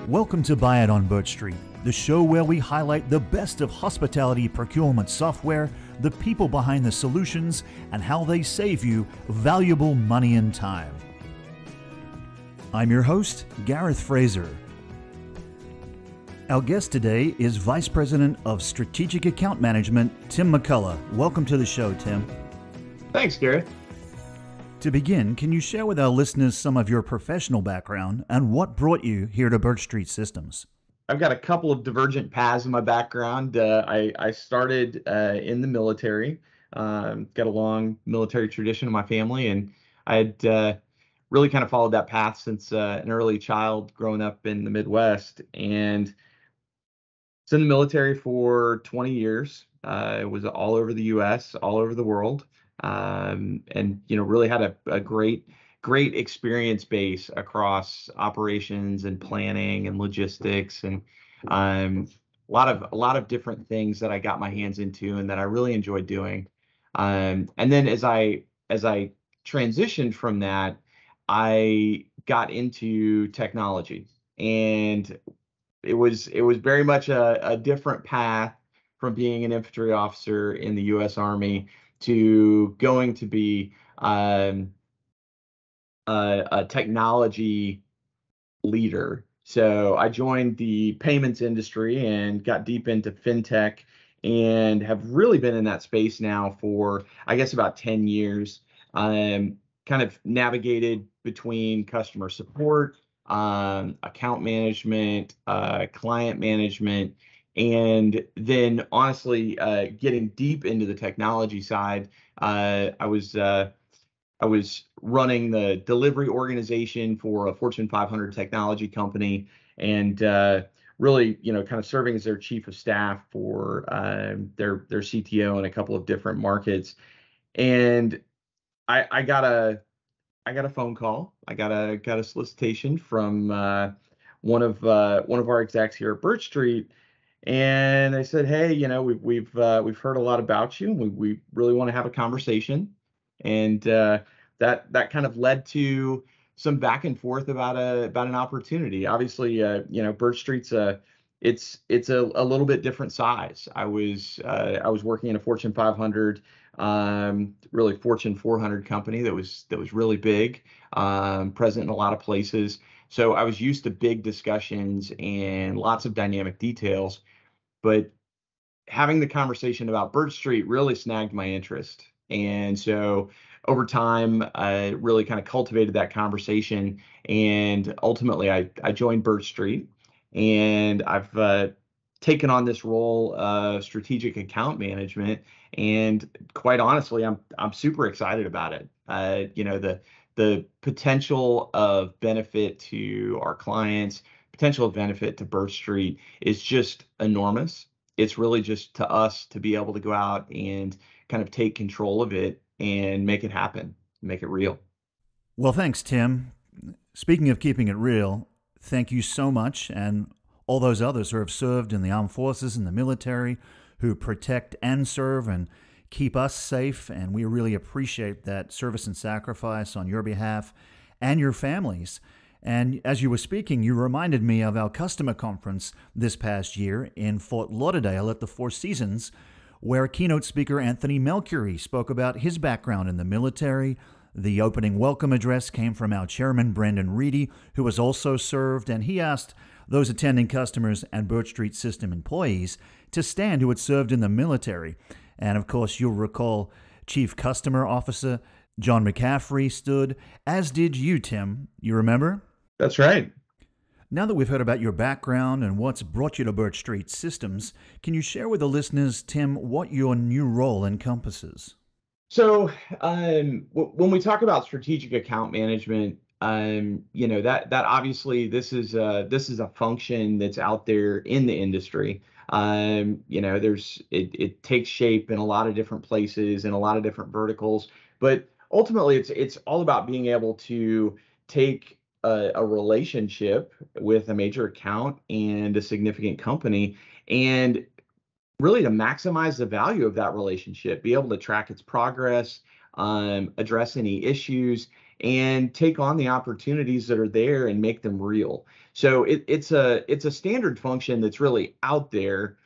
Welcome to Buy It on BirchStreet, the show where we highlight the best of hospitality procurement software, the people behind the solutions, and how they save you valuable money and time. I'm your host, Gareth Fraser. Our guest today is Vice President of Strategic Account Management, Tim McColloh. Welcome to the show, Tim. Thanks, Gareth. To begin, can you share with our listeners some of your professional background and what brought you here to BirchStreet Systems? I've got a couple of divergent paths in my background. I started in the military, got a long military tradition in my family, and I had really kind of followed that path since an early child growing up in the Midwest. And was in the military for 20 years. It was all over the U.S., all over the world. And really had a great experience base across operations and planning and logistics, and a lot of different things that I got my hands into and that I really enjoyed doing. And then as I transitioned from that, I got into technology, and it was very much a different path from being an infantry officer in the U.S. Army to going to be a technology leader. So I joined the payments industry and got deep into fintech, and have really been in that space now for, I guess, about 10 years. Kind of navigated between customer support, account management, client management, and then honestly, getting deep into the technology side. I was running the delivery organization for a Fortune 500 technology company, and really, kind of serving as their chief of staff for their CTO in a couple of different markets. And I got a phone call. I got a solicitation from one of our execs here at BirchStreet. And they said, "Hey, we've heard a lot about you. We really want to have a conversation." And that kind of led to some back and forth about an opportunity. Obviously, BirchStreet's it's a little bit different size. I was working in a Fortune 500, really Fortune 400 company that was really big, present in a lot of places. So I was used to big discussions and lots of dynamic details. But having the conversation about BirchStreet really snagged my interest. And so over time, I really kind of cultivated that conversation. And ultimately, I joined BirchStreet, and I've taken on this role of strategic account management. And quite honestly, I'm super excited about it. The potential of benefit to our clients, potential of benefit to BirchStreet is just enormous. It's really just to us to be able to go out and kind of take control of it and make it happen, make it real. Well, thanks, Tim. Speaking of keeping it real, thank you so much, and all those others who have served in the armed forces and the military, who protect and serve and keep us safe, and we really appreciate that service and sacrifice on your behalf and your families. And as you were speaking, you reminded me of our customer conference this past year in Fort Lauderdale at the Four Seasons, where keynote speaker Anthony Melcury spoke about his background in the military. The opening welcome address came from our chairman, Brandon Reedy, who has also served, and he asked those attending customers and BirchStreet System employees to stand who had served in the military. And of course, you'll recall Chief Customer Officer John McCaffrey stood, as did you, Tim. You remember? That's right. Now that we've heard about your background and what's brought you to BirchStreet Systems, can you share with the listeners, Tim, what your new role encompasses? So when we talk about strategic account management, that obviously this is a function that's out there in the industry. It takes shape in a lot of different places and a lot of different verticals, but ultimately it's all about being able to take a relationship with a major account and a significant company, and really to maximize the value of that relationship, be able to track its progress, address any issues, and take on the opportunities that are there and make them real. So it's a standard function that's really out there.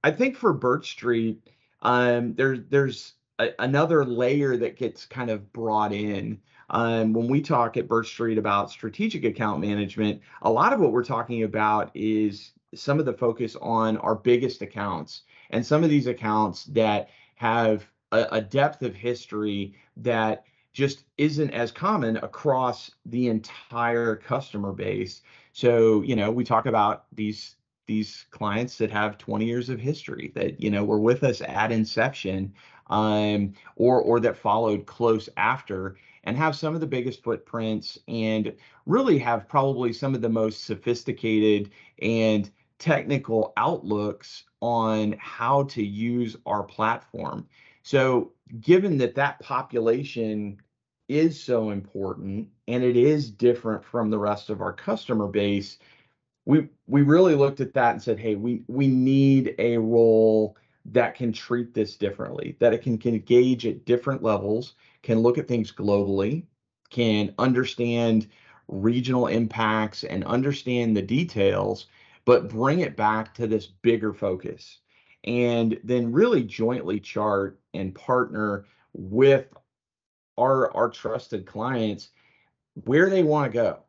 I think for Birch Street, there's another layer that gets kind of brought in. When we talk at Birch Street about strategic account management, a lot of what we're talking about is some of the focus on our biggest accounts and some of these accounts that have a depth of history that just isn't as common across the entire customer base. So, we talk about these clients that have 20 years of history that, were with us at inception, or that followed close after and have some of the biggest footprints and really have probably some of the most sophisticated and technical outlooks on how to use our platform. So, given that that population is so important and it is different from the rest of our customer base, we really looked at that and said, hey, we need a role that can treat this differently, that it can engage at different levels, can look at things globally, can understand regional impacts and understand the details, but bring it back to this bigger focus. And then really jointly chart and partner with our trusted clients where they want to go,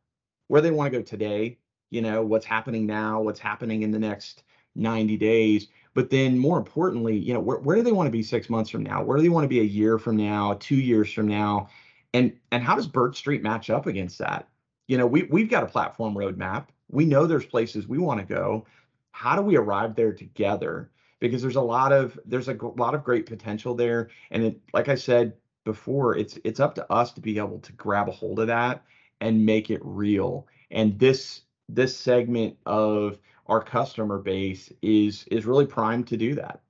where they want to go today, what's happening now, what's happening in the next 90 days. But then more importantly, where do they want to be 6 months from now? Where do they want to be a year from now, 2 years from now? And how does Birch Street match up against that? We've got a platform roadmap. We know there's places we want to go. How do we arrive there together? Because there's a lot of great potential there. And like I said before, it's up to us to be able to grab a hold of that and make it real. And this segment of our customer base is really primed to do that.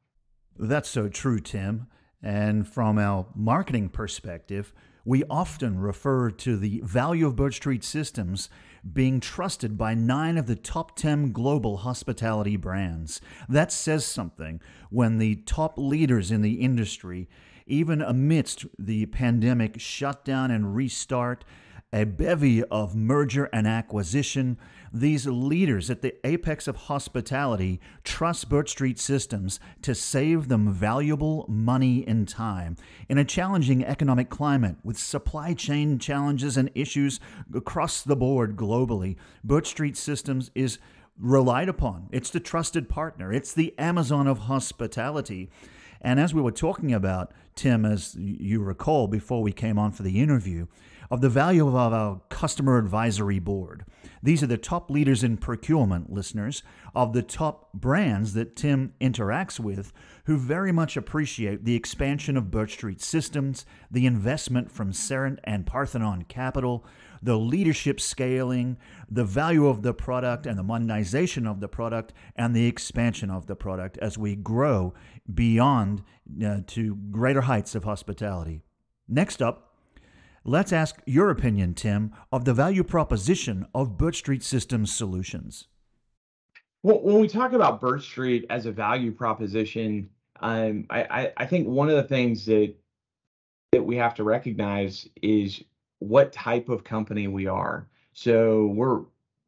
That's so true, Tim. And from our marketing perspective, we often refer to the value of BirchStreet Systems being trusted by 9 of the top 10 global hospitality brands. That says something when the top leaders in the industry, even amidst the pandemic shutdown and restart, a bevy of merger and acquisition, these leaders at the apex of hospitality trust BirchStreet Systems to save them valuable money and time. In a challenging economic climate with supply chain challenges and issues across the board globally, BirchStreet Systems is relied upon. It's the trusted partner. It's the Amazon of hospitality. And as we were talking about, Tim, as you recall before we came on for the interview, of the value of our customer advisory board. These are the top leaders in procurement, listeners, of the top brands that Tim interacts with, who very much appreciate the expansion of BirchStreet Systems, the investment from Serent and Parthenon Capital, the leadership scaling, the value of the product and the monetization of the product, and the expansion of the product as we grow beyond to greater heights of hospitality. Next up, let's ask your opinion, Tim, of the value proposition of BirchStreet Systems solutions. Well, when we talk about Birch Street as a value proposition, I think one of the things that we have to recognize is what type of company we are. So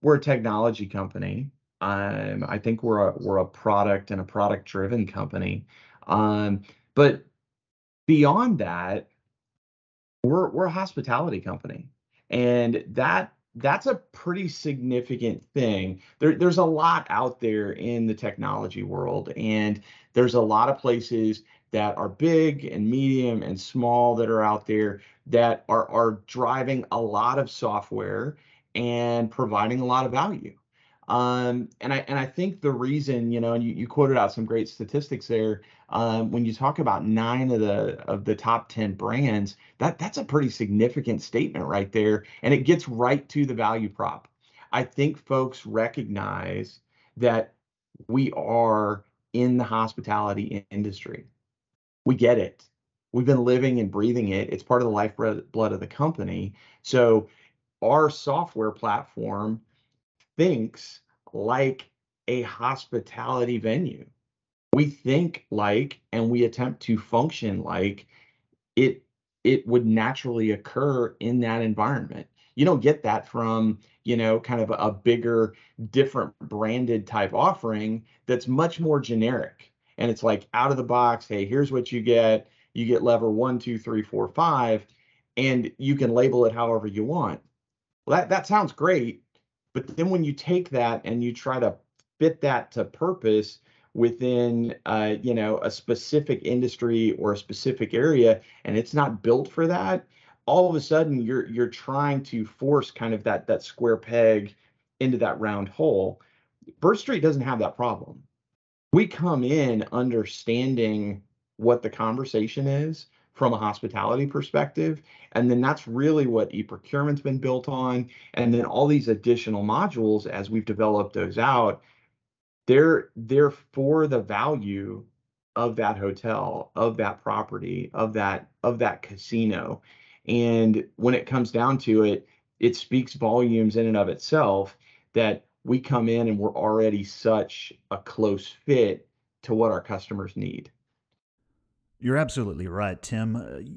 we're a technology company. I think we're a product and a product driven company. But beyond that, we're a hospitality company, and that's a pretty significant thing. There's a lot out there in the technology world, and there's a lot of places that are big and medium and small that are out there that are driving a lot of software and providing a lot of value. And I think the reason, and you quoted out some great statistics there. When you talk about 9 of the top 10 brands, that's a pretty significant statement right there, and it gets right to the value prop. I think folks recognize that we are in the hospitality industry. We get it. We've been living and breathing it. It's part of the lifeblood of the company. So our software platform thinks like a hospitality venue. We think like, and we attempt to function like it would naturally occur in that environment. You don't get that from, kind of a bigger, different branded type offering that's much more generic. And it's like out of the box, hey, here's what you get. You get lever 1, 2, 3, 4, 5, and you can label it however you want. Well, that sounds great, but then when you take that and you try to fit that to purpose within a specific industry or a specific area, and it's not built for that, all of a sudden you're trying to force kind of that square peg into that round hole. BirchStreet doesn't have that problem. We come in understanding what the conversation is from a hospitality perspective. And then that's really what e-procurement's been built on. And then all these additional modules, as we've developed those out, they're for the value of that hotel, of that property, of that casino. And when it comes down to it, it speaks volumes in and of itself that we come in and we're already such a close fit to what our customers need. You're absolutely right, Tim.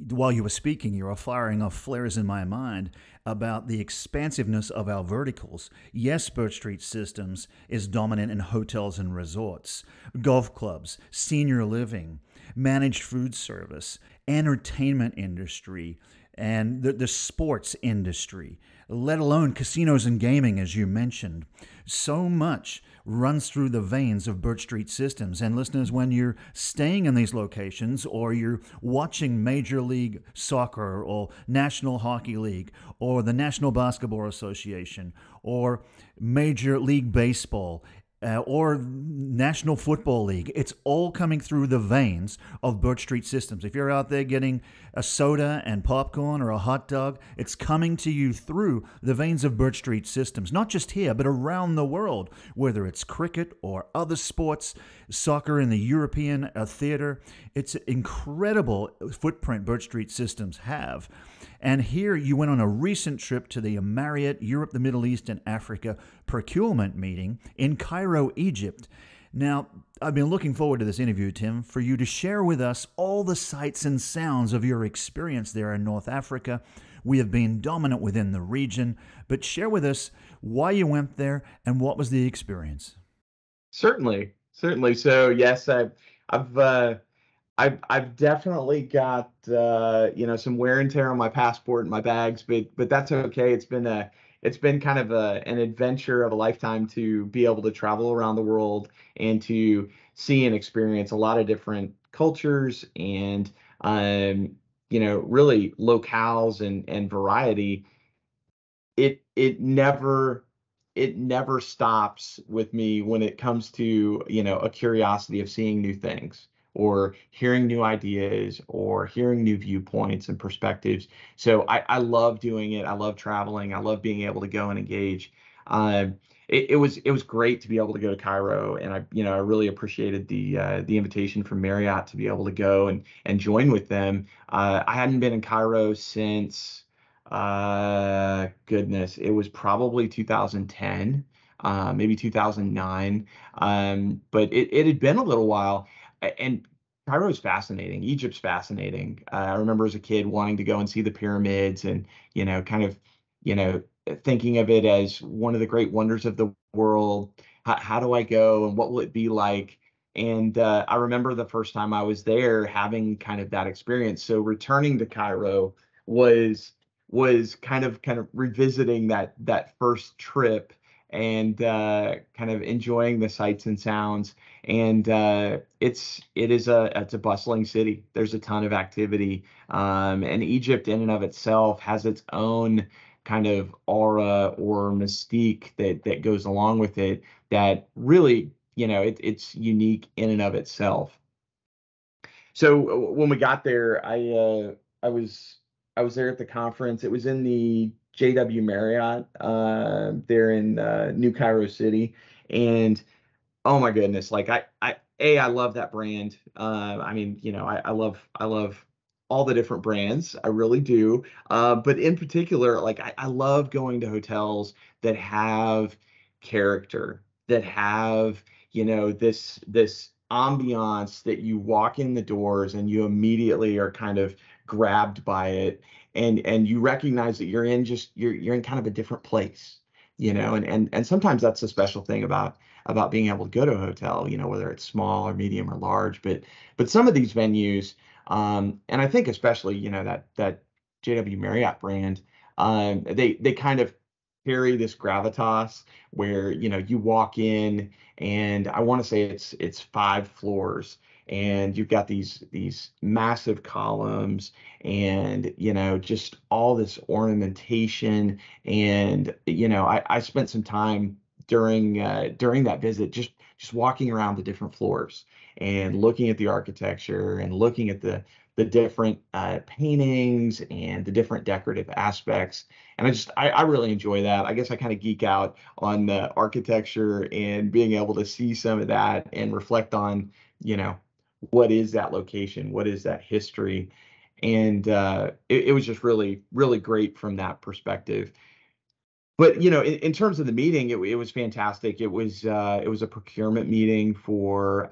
While you were speaking, you were firing off flares in my mind about the expansiveness of our verticals. Yes, BirchStreet Systems is dominant in hotels and resorts, golf clubs, senior living, managed food service, entertainment industry, and the sports industry, let alone casinos and gaming, as you mentioned. So much runs through the veins of BirchStreet Systems. And listeners, when you're staying in these locations or you're watching Major League Soccer or National Hockey League or the National Basketball Association or Major League Baseball, or National Football League. It's all coming through the veins of BirchStreet Systems. If you're out there getting a soda and popcorn or a hot dog, it's coming to you through the veins of BirchStreet Systems, not just here, but around the world, whether it's cricket or other sports, soccer in the European theater. It's an incredible footprint BirchStreet Systems have. And here you went on a recent trip to the Marriott Europe, the Middle East, and Africa Procurement Meeting in Cairo, Egypt. Now, I've been looking forward to this interview, Tim, for you to share with us all the sights and sounds of your experience there in North Africa. We have been dominant within the region, but share with us why you went there and what was the experience. Certainly, certainly. So yes, I've I've definitely got some wear and tear on my passport and my bags, but that's okay. It's been kind of an adventure of a lifetime to be able to travel around the world and to see and experience a lot of different cultures and really locales and variety. It never stops with me when it comes to a curiosity of seeing new things or hearing new ideas or hearing new viewpoints and perspectives. So I love doing it. I love traveling. I love being able to go and engage. It was great to be able to go to Cairo, and I really appreciated the invitation from Marriott to be able to go and join with them. I hadn't been in Cairo since goodness, it was probably 2010, maybe 2009. But it had been a little while, and Cairo is fascinating. Egypt's fascinating. I remember as a kid wanting to go and see the pyramids and, kind of, you know, thinking of it as one of the great wonders of the world. How do I go and what will it be like? And I remember the first time I was there having kind of that experience. So returning to Cairo was kind of revisiting that first trip and kind of enjoying the sights and sounds. And it's a bustling city. There's a ton of activity, and Egypt in and of itself has its own kind of aura or mystique that goes along with it that really, it's unique in and of itself. So when we got there, I was I was there at the conference. It was in the JW Marriott there in New Cairo City, and oh my goodness, like I love that brand. I mean, I love all the different brands. I really do. But in particular, like I love going to hotels that have character, that have, this ambiance that you walk in the doors and you immediately are kind of grabbed by it, and you recognize that you're in kind of a different place. and sometimes that's a special thing about being able to go to a hotel, whether it's small or medium or large. But some of these venues, and I think especially, that JW Marriott brand, they kind of carry this gravitas where, you walk in, and I want to say it's 5 floors, and you've got these massive columns, and just all this ornamentation. And I spent some time during that visit just walking around the different floors and looking at the architecture and looking at the different paintings and the different decorative aspects. And I really enjoy that. I guess I kind of geek out on the architecture and being able to see some of that and reflect on, you know, what is that location? What is that history? And it was just really, really great from that perspective. But in terms of the meeting, it was fantastic. It was a procurement meeting for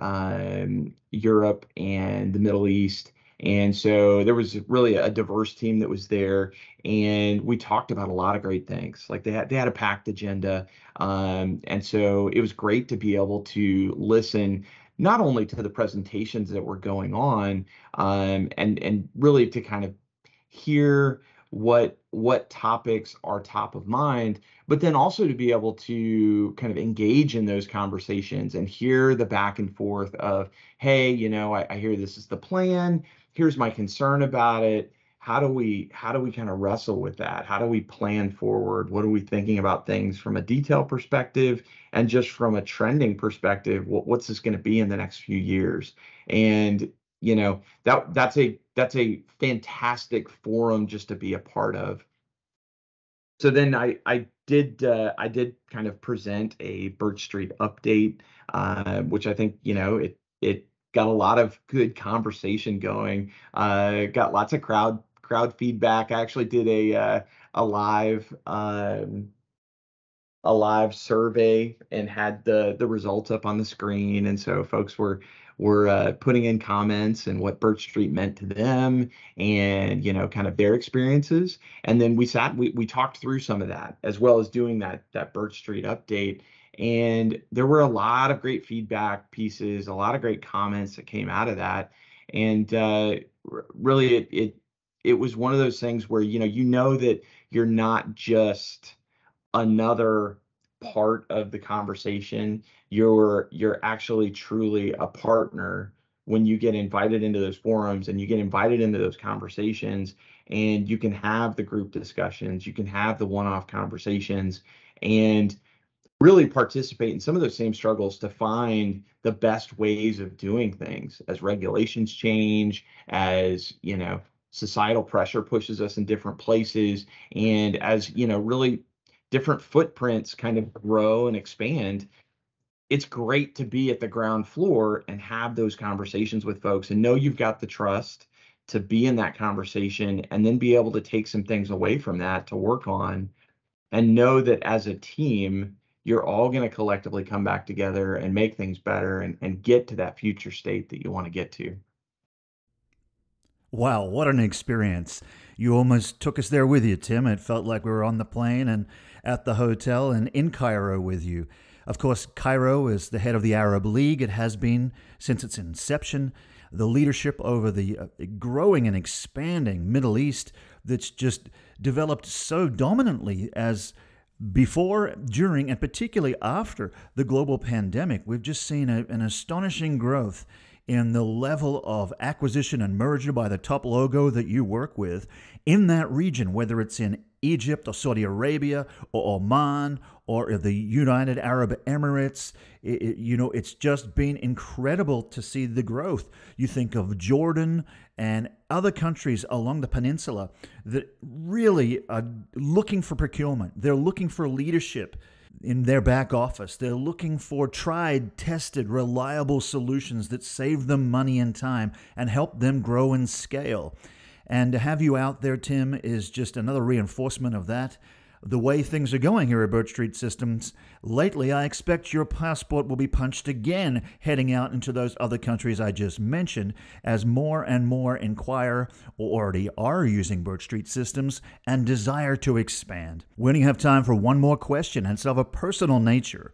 Europe and the Middle East, and so there was really a diverse team that was there, and we talked about a lot of great things. Like they had a packed agenda, and so it was great to be able to listen not only to the presentations that were going on, and really to kind of hear what topics are top of mind, but then also to be able to kind of engage in those conversations and hear the back and forth of, hey, I hear this is the plan. Here's my concern about it. How do we kind of wrestle with that? How do we plan forward? What are we thinking about things from a detail perspective and just from a trending perspective? What's this going to be in the next few years? And that's a fantastic forum just to be a part of. So then I did kind of present a Birch Street update, which I think it got a lot of good conversation going. Got lots of crowd feedback. I actually did a live a live survey and had the results up on the screen, and so folks were putting in comments and what Birch Street meant to them, and kind of their experiences. And then we talked through some of that, as well as doing that Birch Street update. And there were a lot of great feedback pieces, a lot of great comments that came out of that. And really, it was one of those things where that you're not just another part of the conversation. You're actually truly a partner when you get invited into those forums and you get invited into those conversations, and you can have the group discussions, you can have the one-off conversations, and really participate in some of those same struggles to find the best ways of doing things as regulations change, as societal pressure pushes us in different places, and as really different footprints kind of grow and expand. It's great to be at the ground floor and have those conversations with folks and know you've got the trust to be in that conversation, and then be able to take some things away from that to work on, and know that as a team, you're all going to collectively come back together and make things better, and get to that future state that you want to get to. Wow, what an experience. You almost took us there with you, Tim. It felt like we were on the plane and at the hotel and in Cairo with you. Of course, Cairo is the head of the Arab League. It has been since its inception. The leadership over the growing and expanding Middle East that's just developed so dominantly as before, during, and particularly after the global pandemic. We've just seen an astonishing growth in the level of acquisition and merger by the top logo that you work with in that region, whether it's in Egypt or Saudi Arabia or Oman or the United Arab Emirates. It's just been incredible to see the growth. You think of Jordan and other countries along the peninsula that really are looking for procurement. They're looking for leadership in their back office. They're looking for tried, tested, reliable solutions that save them money and time and help them grow and scale. And to have you out there, Tim, is just another reinforcement of that. The way things are going here at BirchStreet Systems, lately I expect your passport will be punched again heading out into those other countries I just mentioned as more and more inquire or already are using BirchStreet Systems and desire to expand. We only have time for one more question, and it's of a personal nature.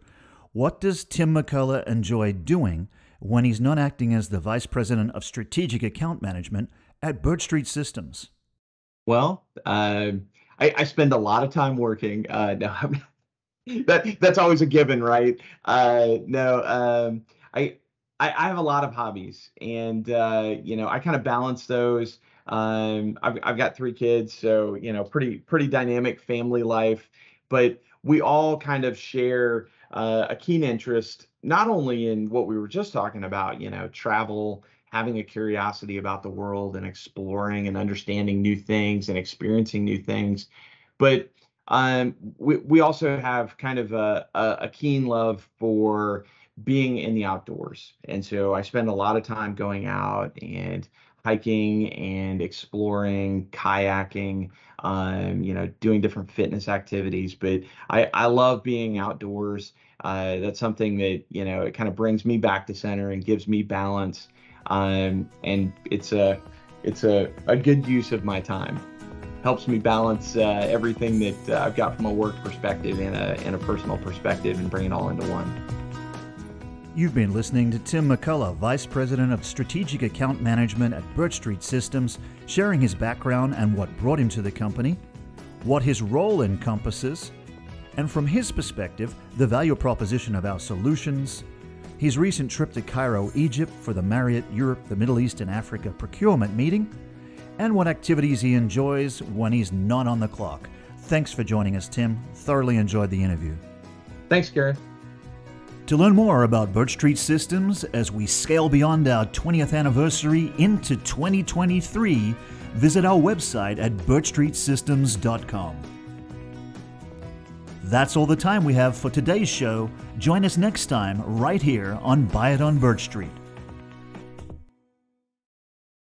What does Tim McColloh enjoy doing when he's not acting as the Vice President of Strategic Account Management at BirchStreet Systems? Well, I spend a lot of time working. No, that's always a given, right? No, I have a lot of hobbies, and I kind of balance those. I've got 3 kids, so pretty dynamic family life. But we all kind of share a keen interest, not only in what we were just talking about, travel, having a curiosity about the world and exploring and understanding new things and experiencing new things. But we also have kind of a keen love for being in the outdoors. And so I spend a lot of time going out and hiking and exploring, kayaking, doing different fitness activities. But I love being outdoors. That's something that, it kind of brings me back to center and gives me balance. And it's a good use of my time. Helps me balance everything that I've got from a work perspective and a personal perspective, and bring it all into one. You've been listening to Tim McColloh, Vice President of Strategic Account Management at BirchStreet Systems, sharing his background and what brought him to the company, what his role encompasses, and from his perspective, the value proposition of our solutions, his recent trip to Cairo, Egypt for the Marriott Europe, the Middle East and Africa Procurement Meeting, and what activities he enjoys when he's not on the clock. Thanks for joining us, Tim. Thoroughly enjoyed the interview. Thanks, Gareth. To learn more about BirchStreet Systems as we scale beyond our 20th anniversary into 2023, visit our website at birchstreetsystems.com. That's all the time we have for today's show. Join us next time right here on Buy It on Birch Street.